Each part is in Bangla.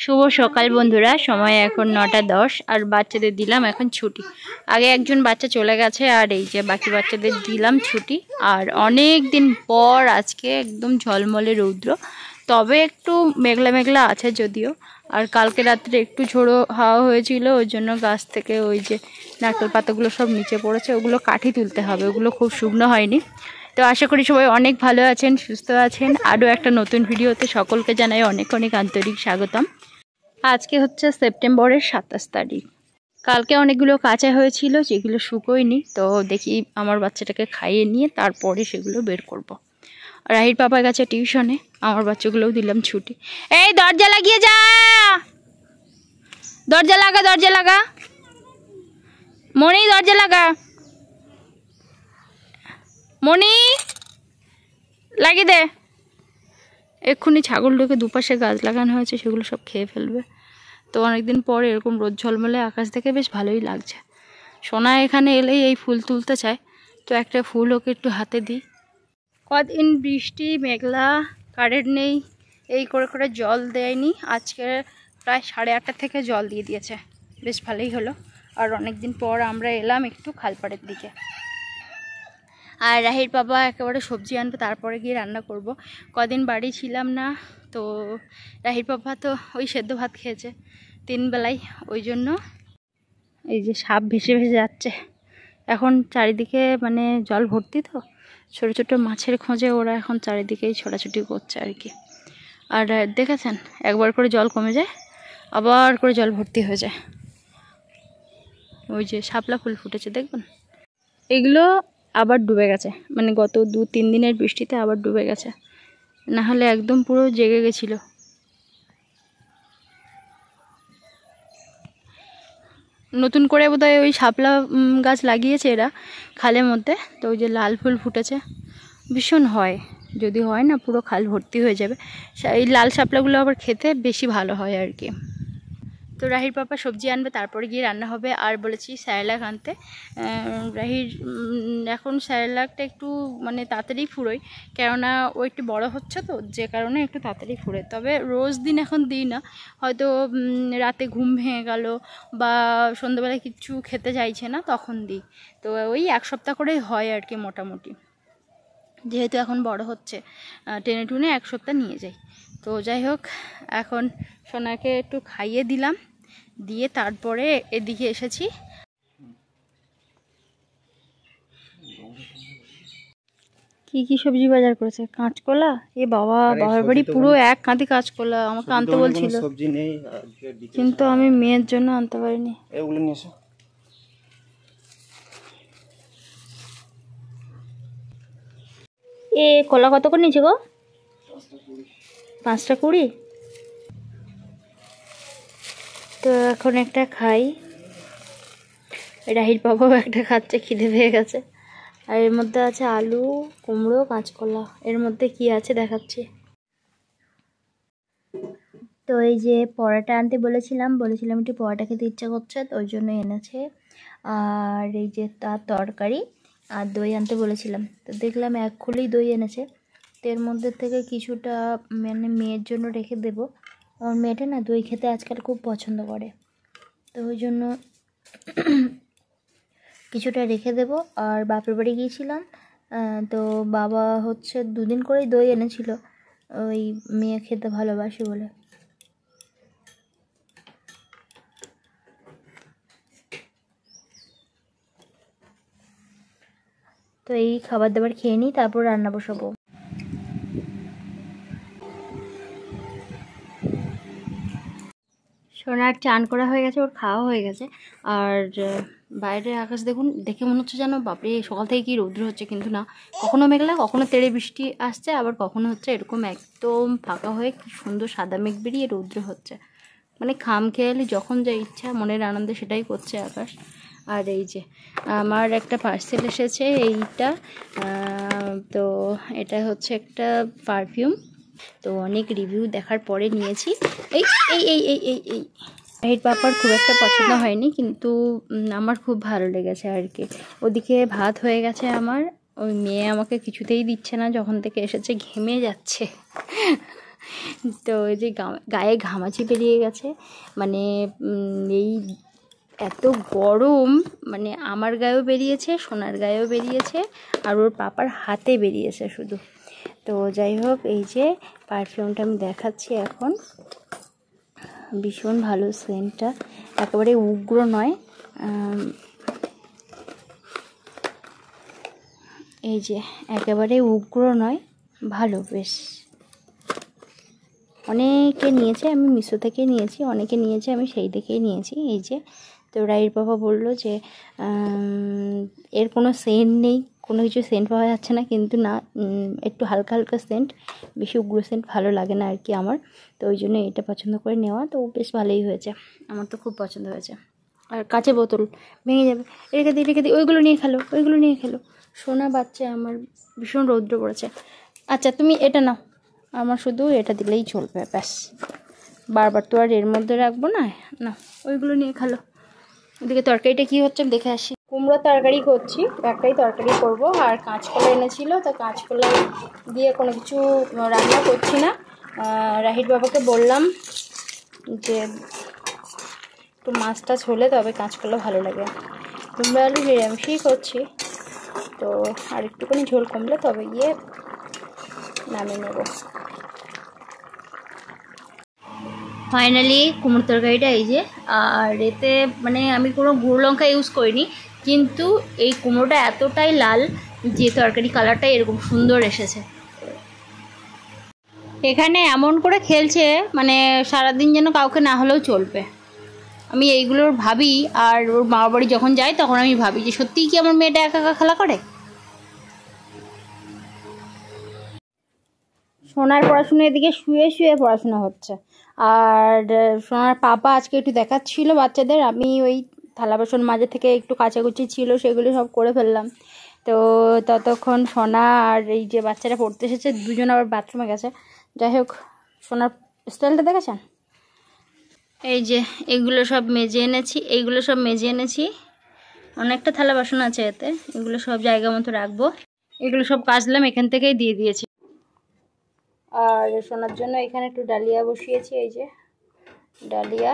শুভ সকাল বন্ধুরা, সময় এখন 9:10 আর বাচ্চাদের দিলাম এখন ছুটি। আগে একজন বাচ্চা চলে গেছে আর এই যে বাকি বাচ্চাদের দিলাম ছুটি। আর অনেক দিন পর আজকে একদম ঝলমলে রৌদ্র, তবে একটু মেঘলা মেঘলা আছে যদিও। আর কালকে রাত্রে একটু ঝোড়ো হাওয়া হয়েছিল, ওই জন্য গাছ থেকে ওই যে নারকেল পাতাগুলো সব নিচে পড়েছে, ওগুলো কাঠি তুলতে হবে, ওগুলো খুব শুকনো হয়নি। তো আশা করি সবাই অনেক ভালো আছেন, সুস্থ আছেন। আরও একটা নতুন ভিডিওতে সকলকে জানাই অনেক অনেক আন্তরিক স্বাগতম। আজকে হচ্ছে সেপ্টেম্বরের 27 তারিখ। কালকে অনেকগুলো কাঁচা হয়েছিল, যেগুলো শুকোয়নি। তো দেখি আমার বাচ্চাটাকে খাইয়ে নিয়ে তারপরে সেগুলো বের করব। রাহির পাপার কাছে টিউশনে, আমার বাচ্চাগুলোও দিলাম ছুটি। এই দরজা লাগিয়ে যা, দরজা লাগা, দরজা লাগা মনি, দরজা লাগা মনি, লাগিয়ে দে। এক্ষুনি ছাগল ঢুকে দুপাশে গাছ লাগানো হয়েছে, সেগুলো সব খেয়ে ফেলবে। তো অনেকদিন পর এরকম রোদ ঝলমলে আকাশ দেখে বেশ ভালোই লাগছে। সোনা এখানে এলেই এই ফুল তুলতে চায়, তো একটা ফুল ওকে একটু হাতে দিই। কদিন বৃষ্টি মেঘলা, কারেন্ট নেই, এই করে করে জল দেয়নি। আজকে প্রায় 8:30 থেকে জল দিয়ে দিয়েছে, বেশ ভালোই হলো। আর অনেকদিন পর আমরা এলাম একটু খালপাড়ের দিকে। আর রাহির বাবা একেবারে সবজি আনবে, তারপরে গিয়ে রান্না করব। কদিন বাড়ি ছিলাম না, তো রাহির বাবা তো ওই সেদ্ধ ভাত খেয়েছে 3 বেলায়, ওই জন্য এই যে সাপ ভেসে ভেসে যাচ্ছে এখন চারিদিকে, মানে জল ভর্তি, তো ছোট ছোট মাছের খোঁজে ওরা এখন চারিদিকেই ছোটাছুটি করছে আর কি। আর দেখেছেন, একবার করে জল কমে যায়, আবার করে জল ভর্তি হয়ে যায়। ওই যে শাপলা ফুল ফুটেছে দেখবেন, এগুলো আবার ডুবে গেছে, মানে গত 2-3 দিনের বৃষ্টিতে আবার ডুবে গেছে, না হলে একদম পুরো জেগে গেছিল। নতুন করে বোধহয় ওই শাপলা গাছ লাগিয়েছে এরা খালের মধ্যে, তো ওই যে লাল ফুল ফুটেছে, ভীষণ হয়, যদি হয় না পুরো খাল ভর্তি হয়ে যাবে। এই লাল শাপলাগুলো আবার খেতে বেশি ভালো হয় আর কি। তো রাহির পাপা সবজি আনবে, তারপরে গিয়ে রান্না হবে। আর বলেছি স্যারেলাক আনতে। রাহির এখন স্যারেলাকটা একটু মানে তাড়াতাড়ি ফুরোয়, কেননা ও একটু বড় হচ্ছে, তো যে কারণে একটু তাড়াতাড়ি ফুরোয়। তবে রোজ দিন এখন দিই না, হয়তো রাতে ঘুম ভেঙে গেল বা সন্ধ্যাবেলায় কিচ্ছু খেতে চাইছে না, তখন দিই। তো ওই 1 সপ্তাহ করেই হয় আর কি মোটামুটি, যেহেতু এখন বড় হচ্ছে, টেনে টুনে 1 সপ্তাহ নিয়ে যাই। তো যাই হোক, এখন সোনাকে একটু খাইয়ে দিলাম, দিয়ে তারপরে এদিকে এসেছি। কি কি সবজি বাজার করেছে? কাঁচকলা, এ বাবা, বাবার বাড়ি পুরো 1 কাঁদি কাঁচকলা আমাকে আনতে বলছিল, কিন্তু আমি মেয়ের জন্য আনতে পারিনি। এগুলো নিয়ে এসো। এ কলা কত করে নিয়েছে গো? 5টা 20। তো এখন একটা খাই, রাহির বাবাও একটা খাচ্ছে, খিদে পেয়ে গেছে। আর এর মধ্যে আছে আলু, কুমড়ো, কাঁচকলা। এর মধ্যে কি আছে দেখাচ্ছি। তো এই যে পরোটা আনতে বলেছিলাম একটু পরোটা খেতে ইচ্ছা করছে, তো ওই জন্য এনেছে। আর এই যে তার তরকারি আর দই আনতে বলেছিলাম, তো দেখলাম 1 খুলেই দই এনেছে। তো এর মধ্যে থেকে কিছুটা মানে মেয়ের জন্য রেখে দেব। আমার মেয়েটা না দই খেতে আজকাল খুব পছন্দ করে, তো ওই জন্য কিছুটা রেখে দেব। আর বাপের বাড়ি গিয়েছিলাম, তো বাবা হচ্ছে 2 দিন করেই দই এনেছিল, ওই মেয়ে খেতে ভালোবাসে বলে। তো এই খাবার দাবার খেয়ে নিই, তারপর রান্না বসাবো। সোনার চান করা হয়ে গেছে, ওর খাওয়া হয়ে গেছে। আর বাইরে আকাশ দেখুন, দেখে মনে হচ্ছে যেন বাপরে সকাল থেকে কি রৌদ্র হচ্ছে, কিন্তু না, কখনো মেঘলা, কখনো তেড়ে বৃষ্টি আসছে, আবার কখনো হচ্ছে এরকম একদম ফাঁকা হয়ে কি সুন্দর সাদা মেঘ বেরিয়ে রৌদ্র হচ্ছে। মানে খাম খেয়ালি যখন যা ইচ্ছা মনের আনন্দে সেটাই করছে আকাশ। আর এই যে আমার একটা পার্সেল এসেছে, এইটা তো এটা হচ্ছে একটা পারফিউম। তো অনেক রিভিউ দেখার পরে নিয়েছি। এই এই এই এই এই এই রাহির পাপার খুব একটা পছন্দ হয়নি, কিন্তু আমার খুব ভালো লেগেছে আর কি। ওদিকে ভাত হয়ে গেছে আমার, ওই মেয়ে আমাকে কিছুতেই দিচ্ছে না, যখন থেকে এসেছে ঘেমে যাচ্ছে। তো এই যে গায়ে ঘামাচি বেরিয়ে গেছে, মানে এই এত গরম, মানে আমার গায়েও বেরিয়েছে, সোনার গায়েও বেরিয়েছে, আর ওর পাপার হাতে বেরিয়েছে শুধু। তো যাই হোক, এই যে পারফিউমটা আমি দেখাচ্ছি এখন, ভীষণ ভালো সেন্টটা, একেবারে উগ্র নয়, এই যে একেবারে উগ্র নয়, ভালো, বেশ। অনেকে নিয়েছে, আমি মিশো থেকে নিয়েছি, অনেকে নিয়েছে, আমি সেই দেখেই নিয়েছি। এই যে, তো রাইর বাবা বললো যে এর কোনো সেন্ট নেই, কোনো কিছু সেন্ট পাওয়া যাচ্ছে না, কিন্তু না, একটু হালকা হালকা সেন্ট, বেশি উগ্র সেন্ট ভালো লাগে না আর কি আমার, তো ওই জন্য এটা পছন্দ করে নেওয়া। তো বেশ ভালোই হয়েছে, আমার তো খুব পছন্দ হয়েছে। আর কাঁচে বোতল ভেঙে যাবে, রেখে দিই, ওইগুলো নিয়ে খেলো। সোনা বাচ্চা আমার, ভীষণ রৌদ্র পড়েছে। আচ্ছা তুমি এটা নাও, আমার শুধু এটা দিলেই চলবে, ব্যাস, বারবার তো আর এর মধ্যে রাখবো না, না ওইগুলো নিয়ে খেলো। ওদিকে তরকারিটা কী হচ্ছে দেখে আসি। কুমড়ো তরকারি করছি, একটাই তরকারি করব, আর কাঁচকলা এনেছিল, তো কাঁচকলা দিয়ে কোনো কিছু রান্না করছি না। রাহির বাবাকে বললাম যে একটু মাছ টাছ হলে তবে কাঁচকলা ভালো লাগে। কুমড়ো আলু নিরামিষই করছি, তো আর একটুখানি ঝোল কমলে তবে গিয়ে নামিয়ে নেব। ফাইনালি কুমড়োর তরকারিটা এই যে, আর এতে মানে আমি কোনো গুঁড়ো লঙ্কা ইউজ করিনি, কিন্তু এই কুমড়োটা এতটাই লাল যে তরকারি কালারটা এরকম সুন্দর এসেছে। এখানে এমন করে খেলছে, মানে সারাদিন যেন কাউকে না হলেও চলবে। আমি এইগুলোর ভাবি, আর ওর মামার বাড়ি যখন যাই তখন আমি ভাবি যে সত্যিই কি আমার মেয়েটা একা একা খেলা করে। সোনার পড়াশোনা এদিকে শুয়ে শুয়ে পড়াশোনা হচ্ছে, আর সোনার পাপা আজকে একটু দেখাচ্ছিল বাচ্চাদের, আমি ওই থালা বাসন মাঝে থেকে একটু কাচাকুচি ছিল সেগুলো সব করে ফেললাম। তো ততক্ষণ সোনা আর এই যে বাচ্চারা পড়তে এসেছে, দুজন আবার বাথরুমে গেছে। যাই হোক, সোনার স্টাইলটা দেখেছেন, এই যে এগুলো সব মেজে এনেছি, অনেকটা থালা বাসন আছে এতে, এগুলো সব জায়গা মতো রাখবো। এগুলো সব কাচলাম, এখান থেকেই দিয়ে দিয়েছি। আর সোনার জন্য এখানে একটু ডালিয়া বসিয়েছি, এই যে ডালিয়া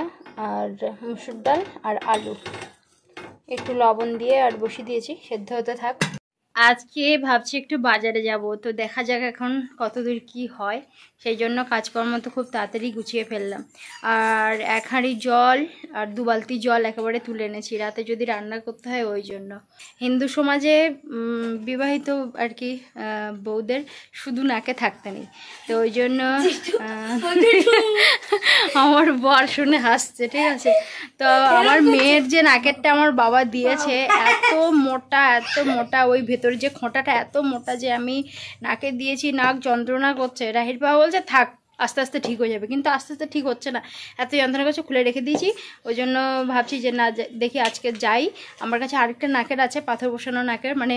আর মুসুর ডাল আর আলু, একটু লবণ দিয়ে আর বসিয়ে দিয়েছি, সেদ্ধ হতে থাক। আজকে ভাবছি একটু বাজারে যাব, তো দেখা যাক এখন কতদূর কি হয়, সেই জন্য কাজকর্ম তো খুব তাড়াতাড়ি গুছিয়ে ফেললাম। আর 1 হাঁড়ি জল আর 2 বালতি জল একেবারে তুলে এনেছি, রাতে যদি রান্না করতে হয় ওই জন্য। হিন্দু সমাজে বিবাহিত আর কি বউদের শুধু নাকে থাকতে নেই, তো ওই জন্য আমার বর শুনে হাসছে, ঠিক আছে। তো আমার মেয়ের যে নাকেরটা আমার বাবা দিয়েছে, এত মোটা, ওই ভেতর যে খোঁটাটা এত মোটা যে আমি নাকে দিয়েছি, নাক যন্ত্রণা করছে। রাহির বাবা বলছে থাক, আস্তে আস্তে ঠিক হয়ে যাবে, কিন্তু আস্তে আস্তে ঠিক হচ্ছে না, এত যন্ত্রণা করছে, খুলে রেখে দিয়েছি। ওই জন্য ভাবছি যে না, দেখি আজকে যাই। আমার কাছে আরেকটা নাকের আছে, পাথর বসানো নাকের, মানে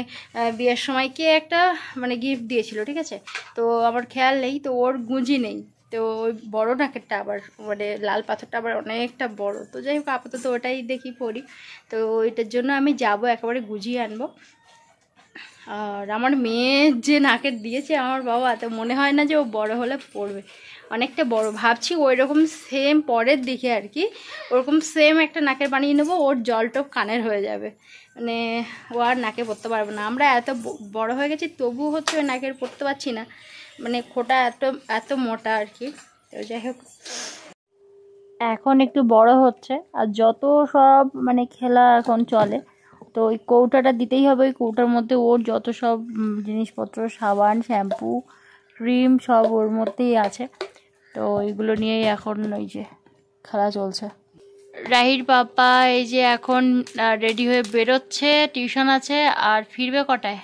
বিয়ের সময় কে একটা মানে গিফট দিয়েছিল, ঠিক আছে, তো আমার খেয়াল নেই, তো ওর গুঁজি নেই, তো ওই বড়ো নাকেরটা আবার মানে লাল পাথরটা আবার অনেকটা বড়। তো যাই হোক, আপাতত ওটাই দেখি পরি। তো ওইটার জন্য আমি যাব, একেবারে গুজিয়ে আনবো। আর আমার মেয়ে যে নাকের দিয়েছে আমার বাবা, তো মনে হয় না যে ও বড় হলে পড়বে, অনেকটা বড় ভাবছি। ওই রকম সেম পরের দিকে আর কি, ওরকম সেম একটা নাকের বানিয়ে নেবো, ওর জলটপ কানের হয়ে যাবে, মানে ও আর নাকে পড়তে পারবে না। আমরা এত বড় হয়ে গেছি, তবু হচ্ছে ওই নাকের পড়তে পারছি না, মানে খোঁটা এত মোটা আর কি। তো যাই হোক, এখন একটু বড় হচ্ছে, আর যত সব মানে খেলা এখন চলে, তো ওই কৌটাটা দিতেই হবে। ওই কৌটার মধ্যে ওর যত সব জিনিসপত্র, সাবান, শ্যাম্পু, ক্রিম সব ওর মধ্যেই আছে, তো এইগুলো নিয়েই এখন ওই যে খেলা চলছে। রাহির পাপা এই যে এখন রেডি হয়ে বেরোচ্ছে, টিউশন আছে, আর ফিরবে কটায়?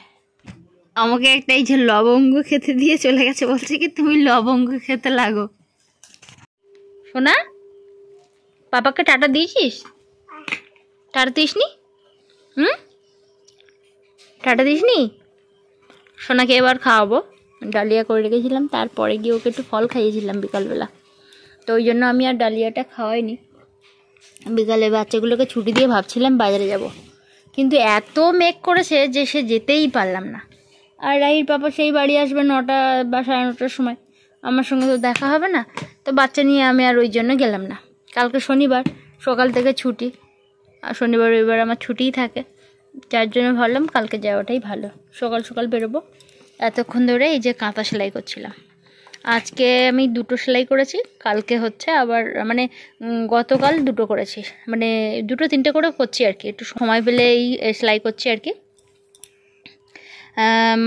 আমাকে একটা এই যে লবঙ্গ খেতে দিয়ে চলে গেছে, বলছে কি তুমি লবঙ্গ খেতে লাগো। শোনা, পাপাকে টাটা দিয়েছিস? টাটা দিসনি? টাটা দিসনি? সোনাকে এবার খাওয়াবো, ডালিয়া করে রেখেছিলাম, তারপরে গিয়ে ওকে একটু ফল খাইয়েছিলাম বিকালবেলা, তো ওই জন্য আমি আর ডালিয়াটা খাওয়াইনি। বিকালে বাচ্চাগুলোকে ছুটি দিয়ে ভাবছিলাম বাজারে যাব, কিন্তু এত মেঘ করেছে যে সে যেতেই পারলাম না। আর রাহির পাপা সেই বাড়ি আসবে 9টা বা 9:30টার সময়, আমার সঙ্গে তো দেখা হবে না, তো বাচ্চা নিয়ে আমি আর ওই জন্য গেলাম না। কালকে শনিবার, সকাল থেকে ছুটি, আর শনিবার রবিবার আমার ছুটিই থাকে, যার জন্য ভাবলাম কালকে যাওয়াটাই ভালো। সকাল সকাল বেরোবো। এতক্ষণ ধরে এই যে কাঁথা সেলাই করছিলাম। আজকে আমি 2টো সেলাই করেছি, কালকে হচ্ছে আবার মানে গতকাল 2টো করেছি, মানে 2টো 3টে করে করছি আর কি, একটু সময় পেলে এই সেলাই করছি আর কি।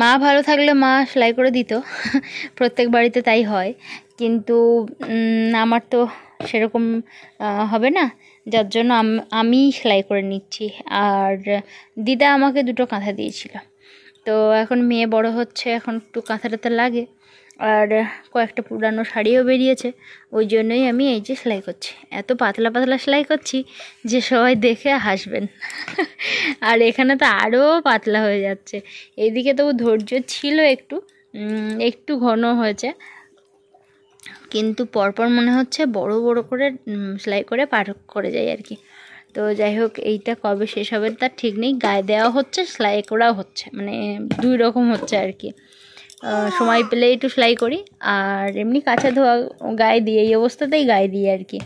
মা ভালো থাকলে মা সেলাই করে দিত, প্রত্যেক বাড়িতে তাই হয়, কিন্তু আমার তো সেরকম হবে না, যার জন্য আমি সেলাই করে নিচ্ছি। আর দিদা আমাকে 2টো কাঁথা দিয়েছিল। তো এখন মেয়ে বড় হচ্ছে, এখন একটু কাঁথা টাথা লাগে, আর কয়েকটা পুরানো শাড়িও বেরিয়েছে, ওই জন্যই আমি এই যে সেলাই করছি। এত পাতলা পাতলা সেলাই করছি যে সবাই দেখে হাসবেন। আর এখানে তো আরও পাতলা হয়ে যাচ্ছে। এইদিকে তো ধৈর্য ছিল, একটু একটু ঘন হয়েছে, কিন্তু পরপর মনে হচ্ছে বড় বড় করে সেলাই করে পার করে যায় আর কি। তো যাই হোক, এইটা কবে শেষ হবে তার ঠিক নেই। গায়ে দেওয়া হচ্ছে, সেলাই করাও হচ্ছে, মানে 2 রকম হচ্ছে আর কি। সময় পেলে একটু সেলাই করি, আর এমনি কাঁচা ধোয়া গায়ে দিয়ে, এই অবস্থাতেই গায়ে দিই আর কি।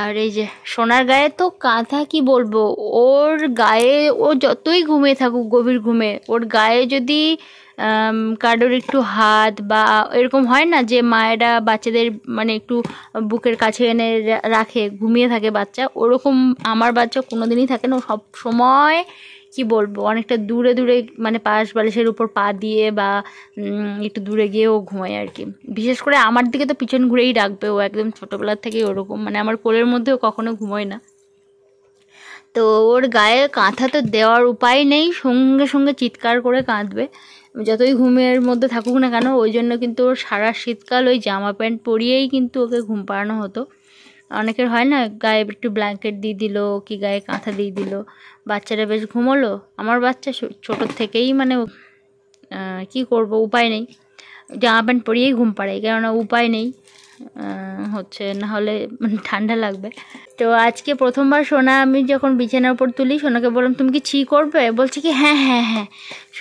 আর এই যে সোনার গায়ে তো কাঁথা কি বলবো, ওর গায়ে ও যতই ঘুমিয়ে থাকুক গভীর ঘুমে, ওর গায়ে যদি কারোর একটু হাত বা এরকম হয় না যে মায়েরা বাচ্চাদের মানে একটু বুকের কাছে এনে রাখে, ঘুমিয়ে থাকে বাচ্চা, ওরকম আমার বাচ্চা কোনোদিনই থাকে না। ও সব সময় কি বলবো অনেকটা দূরে দূরে, মানে পাশ বালিশের উপর পা দিয়ে বা একটু দূরে গিয়ে ও ঘুমায় আর কি। বিশেষ করে আমার দিকে তো পিছন ঘুরেই রাখবে ও, একদম ছোটোবেলার থেকেই ওরকম, মানে আমার কোলের মধ্যেও কখনো ঘুমোয় না। তো ওর গায়ে কাঁথা তো দেওয়ার উপায় নেই, সঙ্গে সঙ্গে চিৎকার করে কাঁদবে যতই ঘুমের মধ্যে থাকুক না কেন। ওই জন্য কিন্তু ওর সারা শীতকাল ওই জামা প্যান্ট পরিয়েই কিন্তু ওকে ঘুম পাড়ানো হতো। অনেকের হয় না গায়ে একটু ব্ল্যাঙ্কেট দিয়ে দিল কি গায়ে কাঁথা দিয়ে দিল, বাচ্চারা বেশ ঘুমোলো। আমার বাচ্চা ছোটোর থেকেই মানে কি করব, উপায় নেই, জামা প্যান্ট পরিয়েই ঘুম পাড়াই, কেননা উপায় নেই, হচ্ছে না হলে মানে ঠান্ডা লাগবে। তো আজকে প্রথমবার সোনা আমি যখন বিছানার উপর তুলি, সোনাকে বললাম তুমি কি ছি করবে, বলছে কি হ্যাঁ হ্যাঁ হ্যাঁ।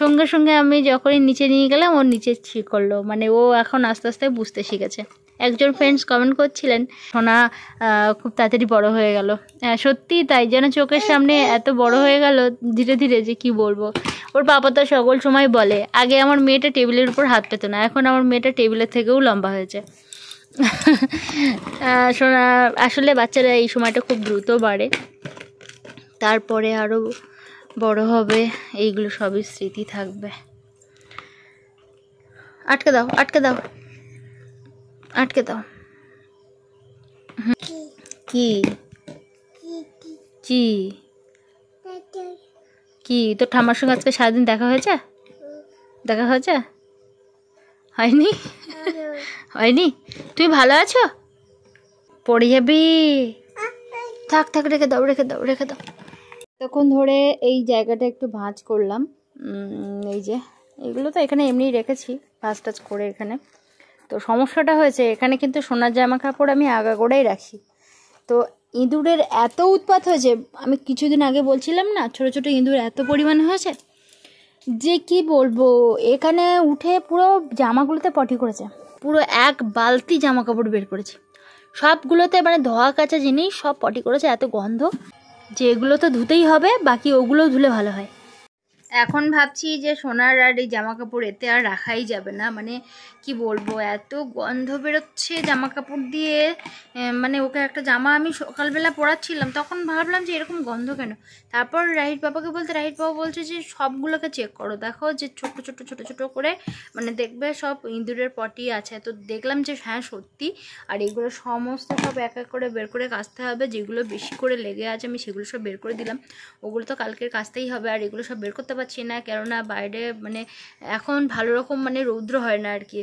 সঙ্গে সঙ্গে আমি যখনই নিচে নিয়ে গেলাম ও নিচে ছি করলো, মানে ও এখন আস্তে আস্তে বুঝতে শিখেছে। একজন ফ্রেন্ডস কমেন্ট করছিলেন সোনা খুব তাড়াতাড়ি বড় হয়ে গেল। সত্যি তাই, যেন চোখের সামনে এত বড় হয়ে গেল ধীরে ধীরে, যে কি বলবো। ওর বাবা তো সকল সময় বলে আগে আমার মেয়েটা টেবিলের উপর হাত পেতো না, এখন আমার মেয়েটা টেবিলের থেকেও লম্বা হয়েছে। শোনা, আসলে বাচ্চারা এই সময়টা খুব দ্রুত বাড়ে, তারপরে আরও বড় হবে, এইগুলো সবই স্মৃতি থাকবে। আটকে দাও আটকে দাও আটকে দাও। কি কি কি তোর ঠাম্মার সঙ্গে আজকে সারাদিন দেখা হয়েছে? দেখা হয়েছে? হয়নি? হয়নি? তুই ভালো আছো? পড়ে যাবি, থাক থাক, রেখে দাও রেখে দাও রেখে দাও। তখন ধরে এই জায়গাটা একটু ভাঁজ করলাম, এই যে এগুলো তো এখানে এমনি রেখেছি ভাঁজ টাজ করে এখানে। তো সমস্যাটা হয়েছে এখানে কিন্তু সোনার জামা কাপড় আমি আগাগোড়াই রাখি, তো ইঁদুরের এত উৎপাত হয়েছে। আমি কিছুদিন আগে বলছিলাম না ছোট ছোট ইঁদুর এত পরিমাণে হয়েছে যে কি বলবো, এখানে উঠে পুরো জামাগুলোতে পটি করেছে, পুরো 1 বালতি জামা কাপড় বের করেছে, সবগুলোতে মানে ধোয়া কাচা জিনিস সব পটি করেছে, এত গন্ধ যে এগুলো তো ধুতেই হবে, বাকি ওগুলোও ধুলে ভালো হয়। এখন ভাবছি যে সোনার আর এই জামা কাপড় এতে আর রাখাই যাবে না, মানে কি বলবো এত গন্ধ বেরোচ্ছে জামা কাপড় দিয়ে। মানে ওকে একটা জামা আমি সকালবেলা পরাচ্ছিলাম, তখন ভাবলাম যে এরকম গন্ধ কেন। তারপর রাহিত বাবাকে বলতে, রাহিত বাবা বলছে যে সবগুলোকে চেক করো, দেখো যে ছোট ছোট ছোট ছোট করে মানে দেখবে সব ইঁদুরের পটি আছে। তো দেখলাম যে হ্যাঁ সত্যি, আর এগুলো সমস্ত সব এক এক করে বের করে কাচতে হবে, যেগুলো বেশি করে লেগে আছে আমি সেগুলো সব বের করে দিলাম, ওগুলো তো কালকের কাচতেই হবে। আর এগুলো সব বের করতে পারছি না, কেননা বাইরে মানে এখন ভালো রকম মানে রৌদ্র হয় না আর কি,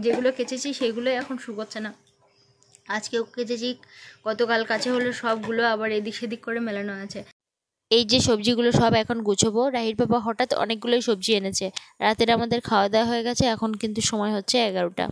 যেগুলো কেচেছি সেগুলো এখন শুকোচ্ছে না। আজকেও কেচেছি, গতকাল কাছে হলো, সবগুলো আবার এদিক সেদিক করে মেলানো আছে। এই যে সবজিগুলো সব এখন গুছবো। রাহির বাবা হঠাৎ অনেকগুলোই সবজি এনেছে, রাতের আমাদের খাওয়া দাওয়া হয়ে গেছে, এখন কিন্তু সময় হচ্ছে 11টা।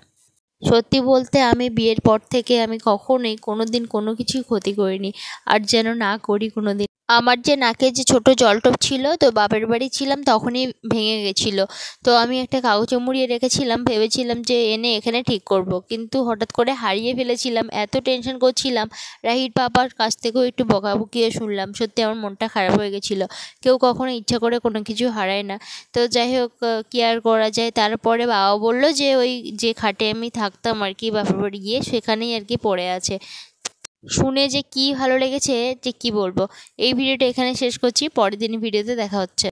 সত্যি বলতে আমি বিয়ের পর থেকে আমি কখনোই কোনোদিন কোনো কিছুই ক্ষতি করিনি, আর যেন না করি কোনোদিন। আমার যে নাকে যে ছোট জলটপ ছিল, তো বাপের বাড়ি ছিলাম তখনই ভেঙে গেছিলো। তো আমি একটা কাগজে মুড়িয়ে রেখেছিলাম, ভেবেছিলাম যে এনে এখানে ঠিক করব, কিন্তু হঠাৎ করে হারিয়ে ফেলেছিলাম। এত টেনশন করছিলাম, রাহির পাপার কাছ থেকেও একটু বকাবকিও শুনলাম। সত্যি আমার মনটা খারাপ হয়ে গেছিলো। কেউ কখনো ইচ্ছা করে কোনো কিছু হারায় না। তো যাই হোক, কী আর করা যায়। তারপরে বাবা বললো যে ওই যে খাটে আমি থাকতাম আর কি বাপের বাড়ি গিয়ে, সেখানেই আর কি পড়ে আছে। শুনে যে কি ভালো লেগেছে যে কি বলবো। এই ভিডিওটা এখানে শেষ করছি, পরের দিন ভিডিওতে দেখা হচ্ছে।